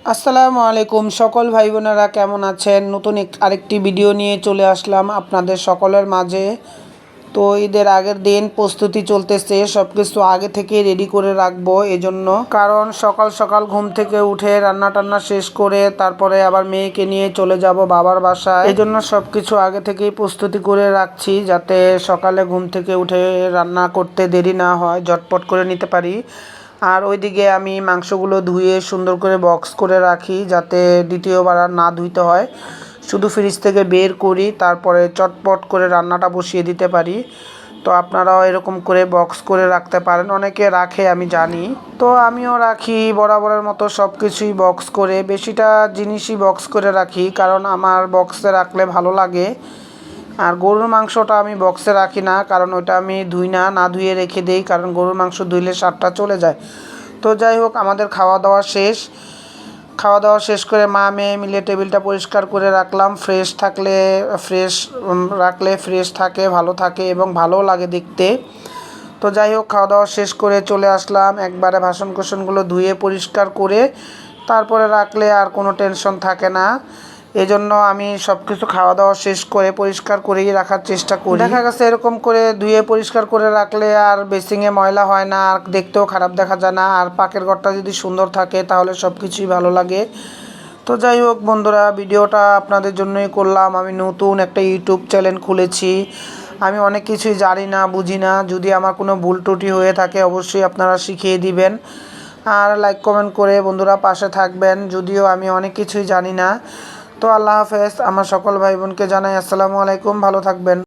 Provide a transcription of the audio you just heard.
আসসালামু আলাইকুম সকল ভাই বোনেরা কেমন আছেন। নতুন আরেকটি ভিডিও নিয়ে চলে আসলাম আপনাদের সকলের মাঝে। তো ঈদের আগের দিন প্রস্তুতি চলতেছে, সব কিছু আগে থেকে রেডি করে রাখবো এজন্য, কারণ সকাল সকাল ঘুম থেকে উঠে রান্না টান্না শেষ করে তারপরে আবার মেয়েকে নিয়ে চলে যাব বাবার বাসায়। এজন্য সব কিছু আগে থেকেই প্রস্তুতি করে রাখছি, যাতে সকালে ঘুম থেকে উঠে রান্না করতে দেরি না হয়, ঝটপট করে নিতে পারি। আর ওইদিকে আমি মাংসগুলো ধুয়ে সুন্দর করে বক্স করে রাখি, যাতে দ্বিতীয়বার আর না ধুইতে হয়, শুধু ফ্রিজ থেকে বের করি তারপরে চটপট করে রান্নাটা বসিয়ে দিতে পারি। তো আপনারাও এরকম করে বক্স করে রাখতে পারেন, অনেকে রাখে আমি জানি, তো আমিও রাখি বরাবরের মতো সব কিছুই বক্স করে, বেশিটা জিনিসই বক্স করে রাখি, কারণ আমার বক্সে রাখলে ভালো লাগে। আর গরুর মাংসটা আমি বক্সে রাখি না, কারণ ওটা আমি ধুই না, না ধুয়ে রেখে দিই, কারণ গরুর মাংস ধুইলে স্বাদটা চলে যায়। তো যাই হোক, আমাদের খাওয়া দাওয়া শেষ করে মা মেয়ে মিলে টেবিলটা পরিষ্কার করে রাখলাম। রাখলে ফ্রেশ থাকে, ভালো থাকে এবং ভালোও লাগে দেখতে। তো যাই হোক, খাওয়া দাওয়া শেষ করে চলে আসলাম, একবারে বাসন কোসনগুলো ধুয়ে পরিষ্কার করে তারপরে রাখলে আর কোনো টেনশন থাকে না। এজন্য আমি সব কিছু খাওয়া দাওয়া শেষ করে পরিষ্কার করেই রাখার চেষ্টা করি। দেখা গেছে এরকম করে ধুয়ে পরিষ্কার করে রাখলে আর বেসিংয়ে ময়লা হয় না, আর দেখতেও খারাপ দেখা যায় না, আর পাকের ঘরটা যদি সুন্দর থাকে তাহলে সব কিছুই ভালো লাগে। তো যাই হোক বন্ধুরা, ভিডিওটা আপনাদের জন্যই করলাম। আমি নতুন একটা ইউটিউব চ্যানেল খুলেছি, আমি অনেক কিছুই জানি না, বুঝি না, যদি আমার কোনো ভুল ত্রুটি হয়ে থাকে অবশ্যই আপনারা শিখিয়ে দিবেন। আর লাইক কমেন্ট করে বন্ধুরা পাশে থাকবেন, যদিও আমি অনেক কিছুই জানি না। তো আল্লাহ হাফেজ, আমার সকল ভাই বোনকে জানাই আসসালামু আলাইকুম, ভালো থাকবেন।